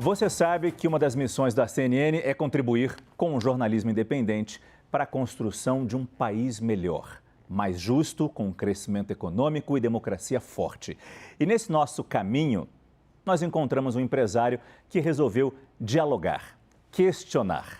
Você sabe que uma das missões da CNN é contribuir com o jornalismo independente para a construção de um país melhor, mais justo, com crescimento econômico e democracia forte. E nesse nosso caminho, nós encontramos um empresário que resolveu dialogar, questionar.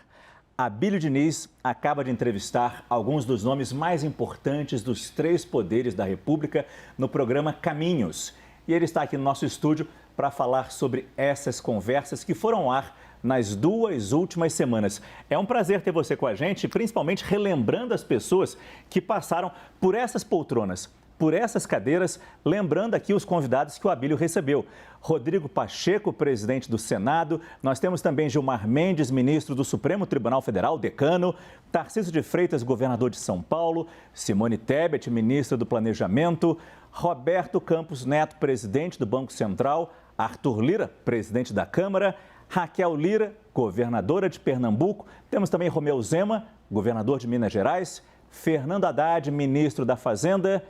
Abílio Diniz acaba de entrevistar alguns dos nomes mais importantes dos três poderes da República no programa Caminhos. E ele está aqui no nosso estúdio para falar sobre essas conversas que foram ao ar nas 2 últimas semanas. É um prazer ter você com a gente, principalmente relembrando as pessoas que passaram por essas poltronas, por essas cadeiras, lembrando aqui os convidados que o Abílio recebeu. Rodrigo Pacheco, presidente do Senado. Nós temos também Gilmar Mendes, ministro do Supremo Tribunal Federal, decano. Tarcísio de Freitas, governador de São Paulo. Simone Tebet, ministra do Planejamento. Roberto Campos Neto, presidente do Banco Central. Arthur Lira, presidente da Câmara. Raquel Lira, governadora de Pernambuco. Temos também Romeu Zema, governador de Minas Gerais. Fernando Haddad, ministro da Fazenda.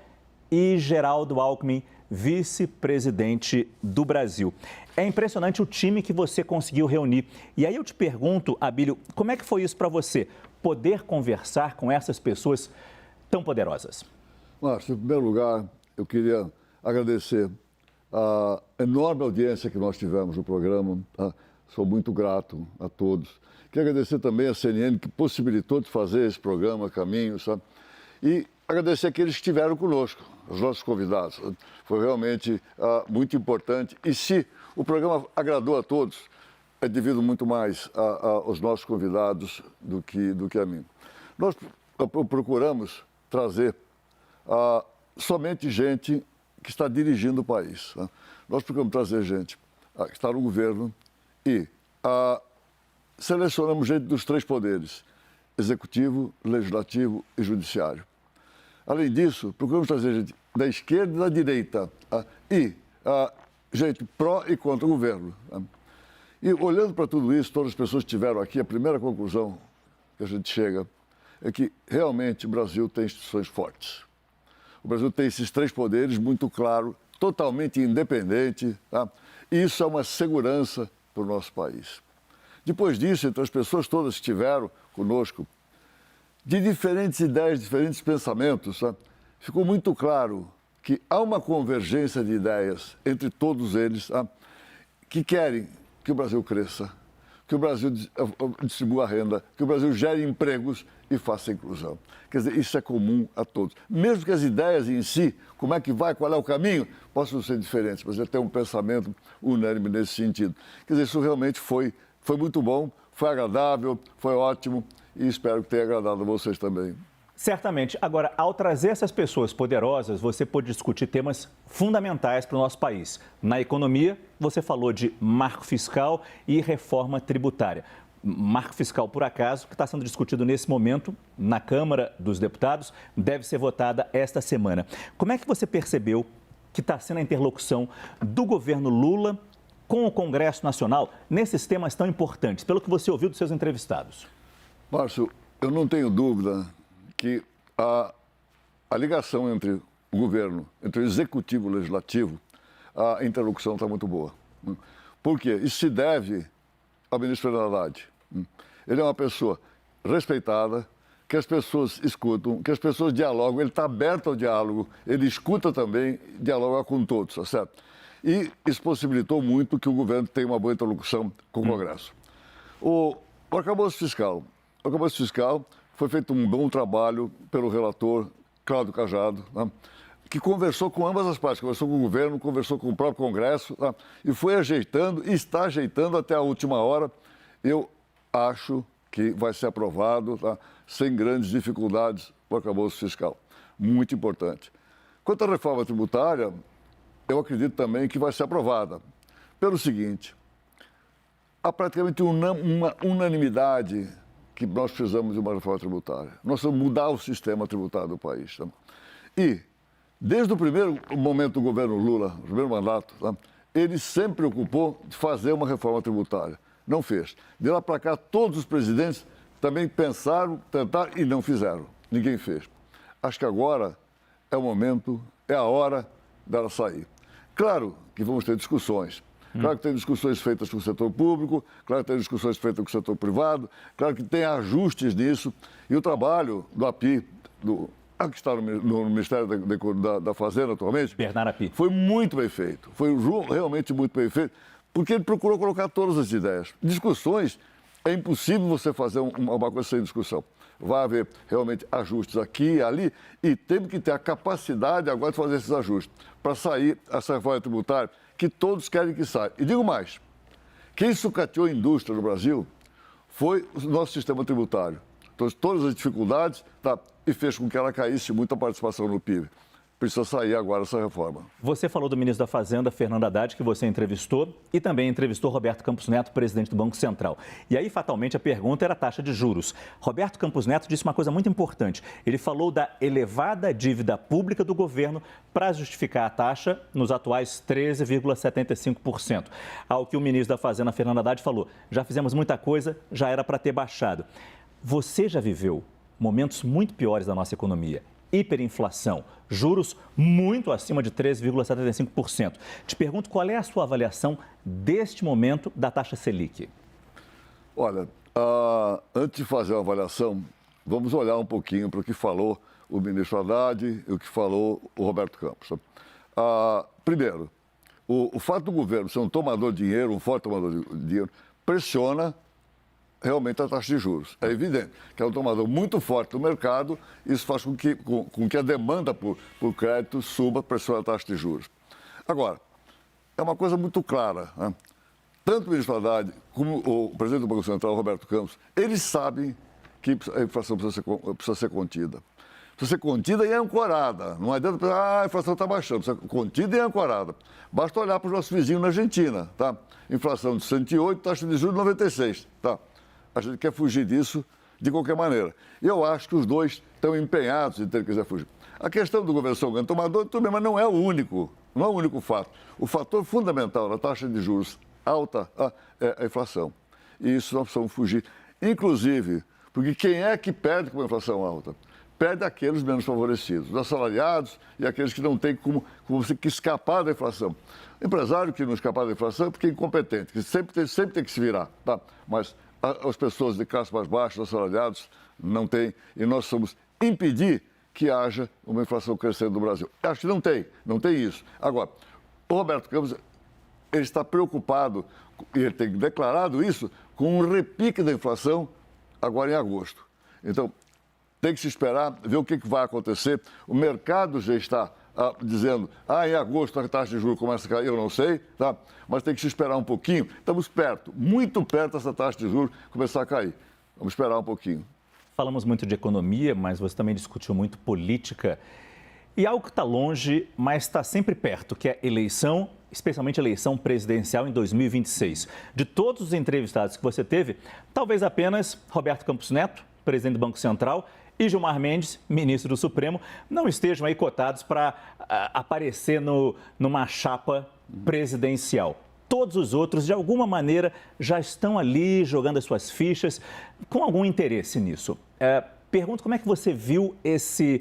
E Geraldo Alckmin, vice-presidente do Brasil. É impressionante o time que você conseguiu reunir. E aí eu te pergunto, Abílio, como é que foi isso para você, poder conversar com essas pessoas tão poderosas? Márcio, em primeiro lugar, eu queria agradecer a enorme audiência que nós tivemos no programa. Sou muito grato a todos. Quero agradecer também a CNN, que possibilitou de fazer esse programa, Caminhos, sabe? E agradecer aqueles que estiveram conosco, os nossos convidados. Foi realmente muito importante. E se o programa agradou a todos, é devido muito mais aos nossos convidados do que a mim. Nós procuramos trazer somente gente que está dirigindo o país. Nós procuramos trazer gente que está no governo e selecionamos gente dos três poderes, executivo, legislativo e judiciário. Além disso, procuramos trazer gente da esquerda e da direita e gente pró e contra o governo. E olhando para tudo isso, todas as pessoas que estiveram aqui, a primeira conclusão que a gente chega é que realmente o Brasil tem instituições fortes. O Brasil tem esses três poderes muito claro, totalmente independente, e isso é uma segurança para o nosso país. Depois disso, entre as pessoas todas que estiveram conosco, de diferentes ideias, diferentes pensamentos, ficou muito claro que há uma convergência de ideias entre todos eles que querem que o Brasil cresça, que o Brasil distribua renda, que o Brasil gere empregos e faça inclusão. Quer dizer, isso é comum a todos. Mesmo que as ideias em si, como é que vai, qual é o caminho, possam ser diferentes, mas tem um pensamento unânime nesse sentido. Quer dizer, isso realmente foi muito bom, foi agradável, foi ótimo. E espero que tenha agradado a vocês também. Certamente. Agora, ao trazer essas pessoas poderosas, você pôde discutir temas fundamentais para o nosso país. Na economia, você falou de marco fiscal e reforma tributária. Marco fiscal, por acaso, que está sendo discutido nesse momento na Câmara dos Deputados, deve ser votada esta semana. Como é que você percebeu que está sendo a interlocução do governo Lula com o Congresso Nacional nesses temas tão importantes, pelo que você ouviu dos seus entrevistados? Márcio, eu não tenho dúvida que a ligação entre o governo, entre o executivo e o legislativo, a interlocução está muito boa. Por quê? Isso se deve ao ministro Fernando Haddad. Ele é uma pessoa respeitada, que as pessoas escutam, que as pessoas dialogam, ele está aberto ao diálogo, ele escuta também, dialoga com todos, tá certo? E isso possibilitou muito que o governo tenha uma boa interlocução com o Congresso. O arcabouço fiscal. O arcabouço fiscal foi feito um bom trabalho pelo relator Cláudio Cajado, que conversou com ambas as partes, conversou com o governo, conversou com o próprio Congresso, e foi ajeitando, e está ajeitando até a última hora. Eu acho que vai ser aprovado, sem grandes dificuldades, o arcabouço fiscal. Muito importante. Quanto à reforma tributária, eu acredito também que vai ser aprovada. Pelo seguinte, há praticamente uma unanimidade que nós precisamos de uma reforma tributária. Nós vamos mudar o sistema tributário do país. E, desde o primeiro momento do governo Lula, o primeiro mandato, ele sempre preocupou de fazer uma reforma tributária. Não fez. De lá para cá, todos os presidentes também pensaram, tentaram e não fizeram. Ninguém fez. Acho que agora é o momento, é a hora dela sair. Claro que vamos ter discussões. Claro que tem discussões feitas com o setor público, claro que tem discussões feitas com o setor privado, claro que tem ajustes nisso. E o trabalho do API, que está no Ministério da Fazenda atualmente, Bernardo Api, foi muito bem feito. Foi realmente muito bem feito, porque ele procurou colocar todas as ideias. Discussões, é impossível você fazer uma coisa sem discussão. Vai haver realmente ajustes aqui e ali, e temos que ter a capacidade agora de fazer esses ajustes, para sair essa reforma tributária que todos querem que saia. E digo mais, quem sucateou a indústria no Brasil foi o nosso sistema tributário. Então, todas as dificuldades, e fez com que ela caísse muito a participação no PIB. Precisa sair agora essa reforma. Você falou do ministro da Fazenda, Fernando Haddad, que você entrevistou, e também entrevistou Roberto Campos Neto, presidente do Banco Central. E aí, fatalmente, a pergunta era a taxa de juros. Roberto Campos Neto disse uma coisa muito importante. Ele falou da elevada dívida pública do governo para justificar a taxa nos atuais 13,75%. Ao que o ministro da Fazenda, Fernando Haddad, falou, já fizemos muita coisa, já era para ter baixado. Você já viveu momentos muito piores da nossa economia. Hiperinflação, juros muito acima de 3,75%. Te pergunto qual é a sua avaliação deste momento da taxa Selic? Olha, antes de fazer a avaliação, vamos olhar um pouquinho para o que falou o ministro Haddad e o que falou o Roberto Campos. Primeiro, o fato do governo ser um tomador de dinheiro, um forte tomador de dinheiro, pressiona realmente a taxa de juros. É evidente que é um tomador muito forte do mercado, isso faz com que a demanda por crédito suba, pressiona a taxa de juros. Agora, é uma coisa muito clara, né? Tanto o ministro Haddad como o presidente do Banco Central, Roberto Campos, eles sabem que a inflação precisa ser contida. Precisa ser contida e ancorada. Não adianta pensar, a inflação está baixando, precisa ser contida e ancorada. Basta olhar para os nossos vizinhos na Argentina, tá? Inflação de 108, taxa de juros de 96, tá? A gente quer fugir disso de qualquer maneira. E eu acho que os dois estão empenhados em ter que fugir. A questão do governo ser um grande tomador, tudo bem, mas não é o único. Não é o único fato. O fator fundamental da taxa de juros alta é a inflação. E isso nós precisamos fugir. Inclusive, porque quem é que perde com uma inflação alta? Perde aqueles menos favorecidos, os assalariados e aqueles que não têm como escapar da inflação. O empresário que não escapar da inflação é porque é incompetente, que sempre tem que se virar, tá? Mas as pessoas de classe mais baixa, os assalariados, não têm. E nós somos impedir que haja uma inflação crescendo no Brasil. Acho que não tem isso. Agora, o Roberto Campos, ele está preocupado, e ele tem declarado isso, com um repique da inflação agora em agosto. Então, tem que se esperar, ver o que vai acontecer. O mercado já está dizendo, em agosto a taxa de juros começa a cair, eu não sei, tá? Mas tem que se esperar um pouquinho. Estamos perto, muito perto dessa taxa de juros começar a cair. Vamos esperar um pouquinho. Falamos muito de economia, mas você também discutiu muito política. E algo que está longe, mas está sempre perto, que é eleição, especialmente eleição presidencial em 2026. De todos os entrevistados que você teve, talvez apenas Roberto Campos Neto, presidente do Banco Central, e Gilmar Mendes, ministro do Supremo, não estejam aí cotados para aparecer numa chapa presidencial. Todos os outros, de alguma maneira, já estão ali jogando as suas fichas com algum interesse nisso. Pergunto como é que você viu essas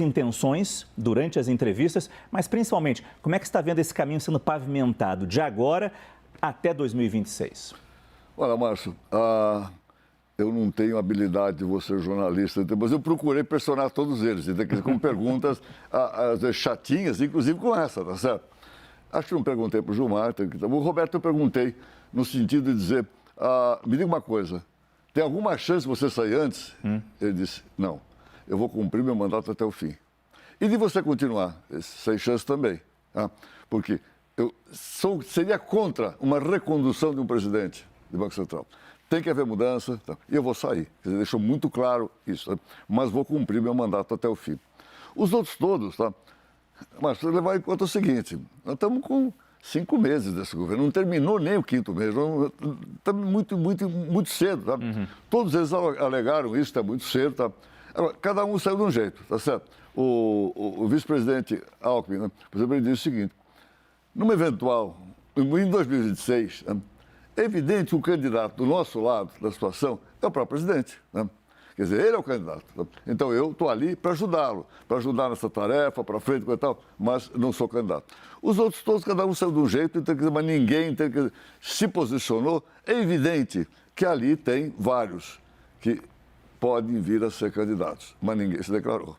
intenções durante as entrevistas, mas principalmente, como é que você está vendo esse caminho sendo pavimentado de agora até 2026? Olha, Márcio, eu não tenho habilidade de você jornalista, mas eu procurei pressionar todos eles, com perguntas às vezes chatinhas, inclusive com essa, tá certo? Acho que não perguntei para o Gilmar, o Roberto eu perguntei no sentido de dizer, me diga uma coisa, tem alguma chance de você sair antes? Ele disse, não, eu vou cumprir meu mandato até o fim. E de você continuar? Sem chance também, tá? Porque eu seria contra uma recondução de um presidente do Banco Central. Tem que haver mudança, tá? E eu vou sair. Quer dizer, deixou muito claro isso, tá? Mas vou cumprir meu mandato até o fim. Os outros todos, tá? Mas você levar em conta o seguinte, nós estamos com 5 meses desse governo, não terminou nem o 5º mês, estamos muito cedo, tá? Todos eles alegaram isso, está muito cedo, tá? Agora, cada um saiu de um jeito, tá certo? O vice-presidente Alckmin, né, por exemplo, ele disse o seguinte, numa eventual, em 2026, né, é evidente que o candidato do nosso lado da situação é o próprio presidente, né? Quer dizer, ele é o candidato. Então, eu estou ali para ajudá-lo, para ajudar nessa tarefa, para frente e tal, mas não sou candidato. Os outros todos, cada um saiu de um jeito, mas ninguém se posicionou. É evidente que ali tem vários que podem vir a ser candidatos, mas ninguém se declarou.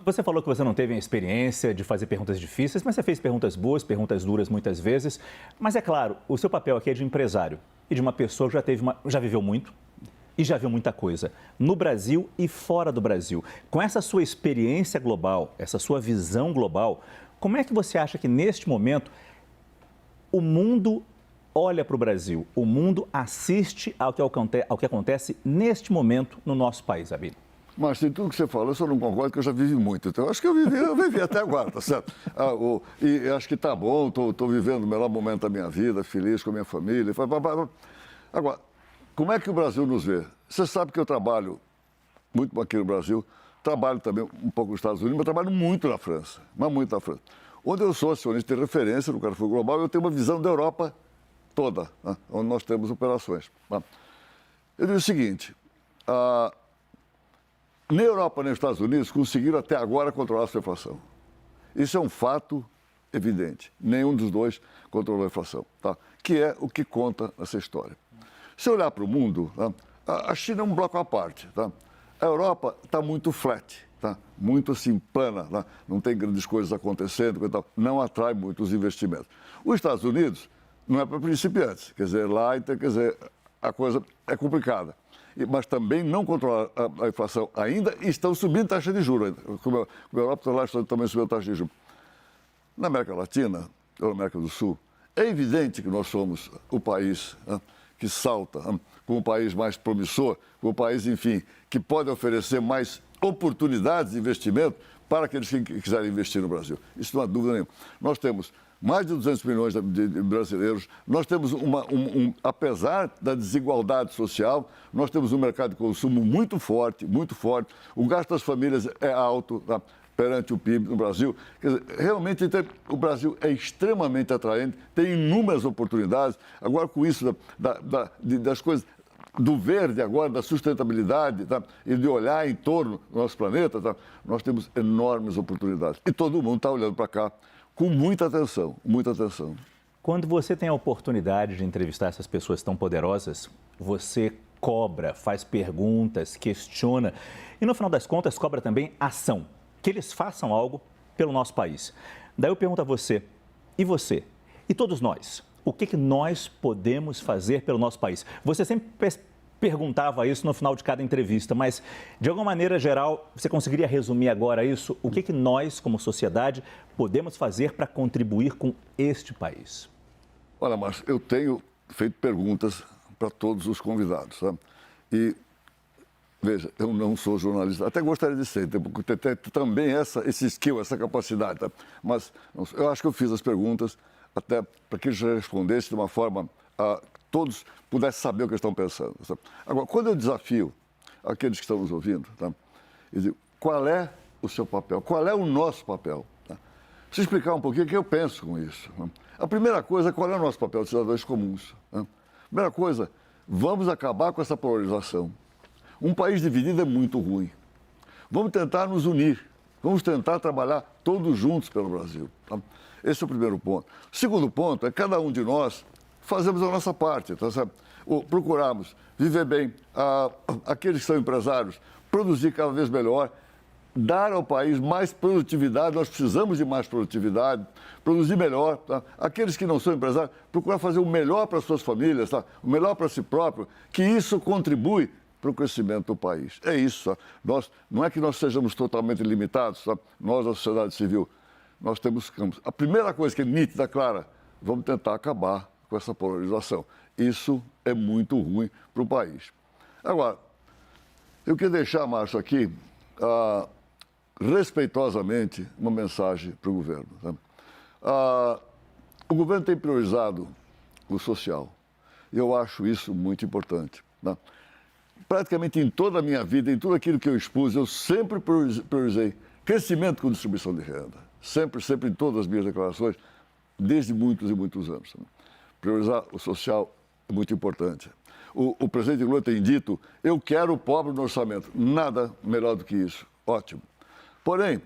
Você falou que você não teve a experiência de fazer perguntas difíceis, mas você fez perguntas boas, perguntas duras muitas vezes. Mas é claro, o seu papel aqui é de empresário e de uma pessoa que já viveu muito e já viu muita coisa, no Brasil e fora do Brasil. Com essa sua experiência global, essa sua visão global, como é que você acha que neste momento o mundo olha para o Brasil, o mundo assiste ao que acontece neste momento no nosso país, Abílio? Mas tem tudo que você falou, eu só não concordo que eu já vivi muito. Então, eu acho que eu vivi até agora, tá certo? E acho que tá bom, estou vivendo o melhor momento da minha vida, feliz com a minha família. Agora, como é que o Brasil nos vê? Você sabe que eu trabalho muito aqui no Brasil, trabalho também um pouco nos Estados Unidos, mas trabalho muito na França, mas muito na França. Onde eu sou acionista de referência no Carrefour Global, eu tenho uma visão da Europa toda, né? Onde nós temos operações. Né? Eu digo o seguinte... Nem a Europa nem os Estados Unidos conseguiram até agora controlar a sua inflação. Isso é um fato evidente. Nenhum dos dois controlou a inflação, tá? Que é o que conta nessa história. Se olhar para o mundo, tá? A China é um bloco à parte. Tá? A Europa está muito flat, tá? Muito assim, plana, tá? Não tem grandes coisas acontecendo, e tal. Não atrai muitos investimentos. Os Estados Unidos não é para principiantes, quer dizer, a coisa é complicada. Mas também não controlar a inflação ainda e estão subindo taxa de juros. Como a Europa lá está também subindo a taxa de juros. Na América Latina, ou na América do Sul, é evidente que nós somos o país que salta, como o país mais promissor, como o país, enfim, que pode oferecer mais oportunidades de investimento para aqueles que quiserem investir no Brasil. Isso não há dúvida nenhuma. Nós temos mais de 200 milhões de brasileiros. Nós temos, apesar da desigualdade social, nós temos um mercado de consumo muito forte, muito forte. O gasto das famílias é alto, tá, perante o PIB no Brasil. Quer dizer, realmente, o Brasil é extremamente atraente, tem inúmeras oportunidades. Agora, com isso das coisas do verde agora, da sustentabilidade, tá, e de olhar em torno do nosso planeta, tá, nós temos enormes oportunidades. E todo mundo está olhando para cá com muita atenção, muita atenção. Quando você tem a oportunidade de entrevistar essas pessoas tão poderosas, você cobra, faz perguntas, questiona e, no final das contas, cobra também ação, que eles façam algo pelo nosso país. Daí eu pergunto a você, e você? E todos nós? O que nós podemos fazer pelo nosso país? Você sempre perguntava isso no final de cada entrevista, mas, de alguma maneira geral, você conseguiria resumir agora isso? O que nós, como sociedade, podemos fazer para contribuir com este país? Olha, Márcio, eu tenho feito perguntas para todos os convidados, sabe? E, veja, eu não sou jornalista, até gostaria de ser, porque tem também esse skill, essa capacidade, tá? Mas eu acho que eu fiz as perguntas até para que eles respondessem de uma forma todos pudessem saber o que estão pensando. Sabe? Agora, quando eu desafio aqueles que estão nos ouvindo, tá? Eu digo, qual é o seu papel? Qual é o nosso papel? Tá? Preciso explicar um pouquinho o que eu penso com isso. Tá? A primeira coisa, qual é o nosso papel de cidadãos comuns? Tá? Primeira coisa, vamos acabar com essa polarização. Um país dividido é muito ruim. Vamos tentar nos unir. Vamos tentar trabalhar todos juntos pelo Brasil. Tá? Esse é o primeiro ponto. O segundo ponto é cada um de nós fazemos a nossa parte, tá certo? Procurarmos viver bem, aqueles que são empresários, produzir cada vez melhor, dar ao país mais produtividade, nós precisamos de mais produtividade, produzir melhor, tá? Aqueles que não são empresários, procurar fazer o melhor para as suas famílias, tá? O melhor para si próprio, que isso contribui para o crescimento do país. É isso, tá? Não é que nós sejamos totalmente limitados, tá? Nós, a sociedade civil, nós temos campos. A primeira coisa que é nítida, clara, vamos tentar acabar com essa polarização. Isso é muito ruim para o país. Agora, eu queria deixar, Márcio, aqui, respeitosamente, uma mensagem para o governo. Tá? O governo tem priorizado o social. E eu acho isso muito importante. Tá? Praticamente em toda a minha vida, em tudo aquilo que eu expus, eu sempre priorizei crescimento com distribuição de renda. Sempre, sempre em todas as minhas declarações, desde muitos e muitos anos. Priorizar o social é muito importante. O presidente Lula tem dito, eu quero o pobre no orçamento. Nada melhor do que isso. Ótimo. Porém,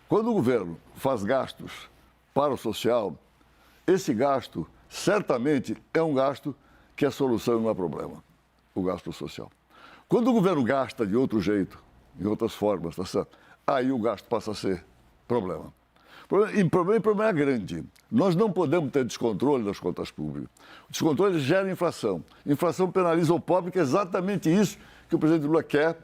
quando o governo faz gastos para o social, esse gasto certamente é um gasto que a solução não é problema, o gasto social. Quando o governo gasta de outro jeito, de outras formas, tá certo? Aí o gasto passa a ser problema. E o problema é grande. Nós não podemos ter descontrole das contas públicas. O descontrole gera inflação. Inflação penaliza o pobre, que é exatamente isso que o presidente Lula quer,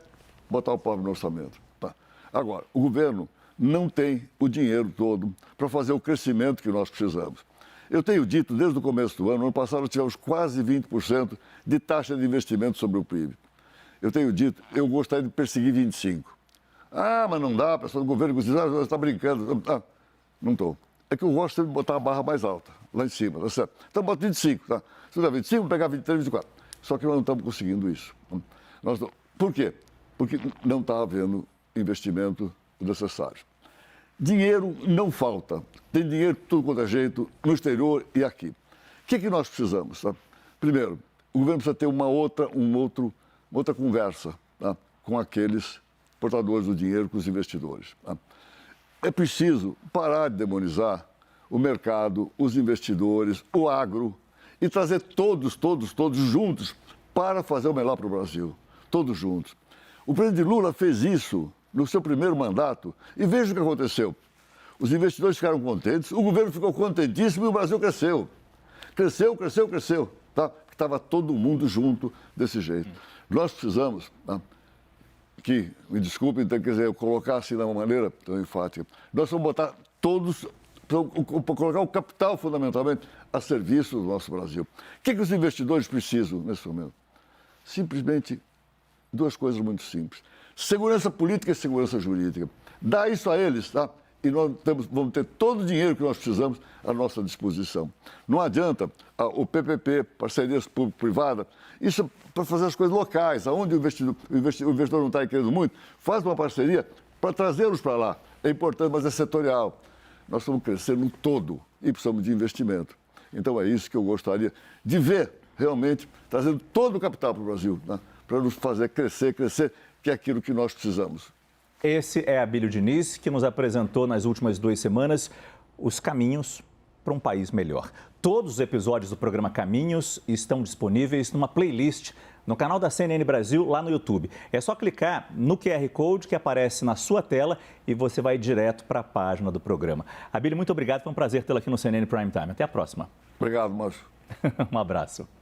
botar o pobre no orçamento. Tá. Agora, o governo não tem o dinheiro todo para fazer o crescimento que nós precisamos. Eu tenho dito, desde o começo do ano passado tivemos quase 20% de taxa de investimento sobre o PIB. Eu tenho dito, eu gostaria de perseguir 25%. Ah, mas não dá, a pessoa do governo diz, você está brincando. Ah, não estou. É que eu gosto de botar a barra mais alta, lá em cima, tá certo? Então, bota 25, tá? Se der 25, vou pegar 23, 24. Só que nós não estamos conseguindo isso. Por quê? Porque não está havendo investimento necessário. Dinheiro não falta. Tem dinheiro de tudo quanto é jeito, no exterior e aqui. O que nós precisamos? Tá? Primeiro, o governo precisa ter uma outra conversa, tá? Com aqueles portadores do dinheiro, com os investidores. Tá? É preciso parar de demonizar o mercado, os investidores, o agro e trazer todos juntos para fazer o melhor para o Brasil. Todos juntos. O presidente Lula fez isso no seu primeiro mandato e veja o que aconteceu. Os investidores ficaram contentes, o governo ficou contentíssimo e o Brasil cresceu. Cresceu. Tá? Estava todo mundo junto desse jeito. Nós precisamos... Tá? Que, me desculpem, então, quer dizer, eu colocar assim de uma maneira tão enfática, nós vamos botar todos, colocar o capital fundamentalmente a serviço do nosso Brasil. O que os investidores precisam nesse momento? Simplesmente duas coisas muito simples. Segurança política e segurança jurídica. Dá isso a eles, tá? E nós vamos ter todo o dinheiro que nós precisamos à nossa disposição. Não adianta o PPP, parcerias público-privada, isso é para fazer as coisas locais, aonde o investidor não está querendo muito, faz uma parceria para trazê-los para lá. É importante, mas é setorial. Nós estamos crescendo no todo e precisamos de investimento. Então é isso que eu gostaria de ver, realmente, trazendo todo o capital para o Brasil, né? Para nos fazer crescer, que é aquilo que nós precisamos. Esse é Abílio Diniz, que nos apresentou nas últimas 2 semanas os caminhos para um país melhor. Todos os episódios do programa Caminhos estão disponíveis numa playlist no canal da CNN Brasil, lá no YouTube. É só clicar no QR Code que aparece na sua tela e você vai direto para a página do programa. Abílio, muito obrigado, foi um prazer tê-lo aqui no CNN Prime Time. Até a próxima. Obrigado, Márcio. Um abraço.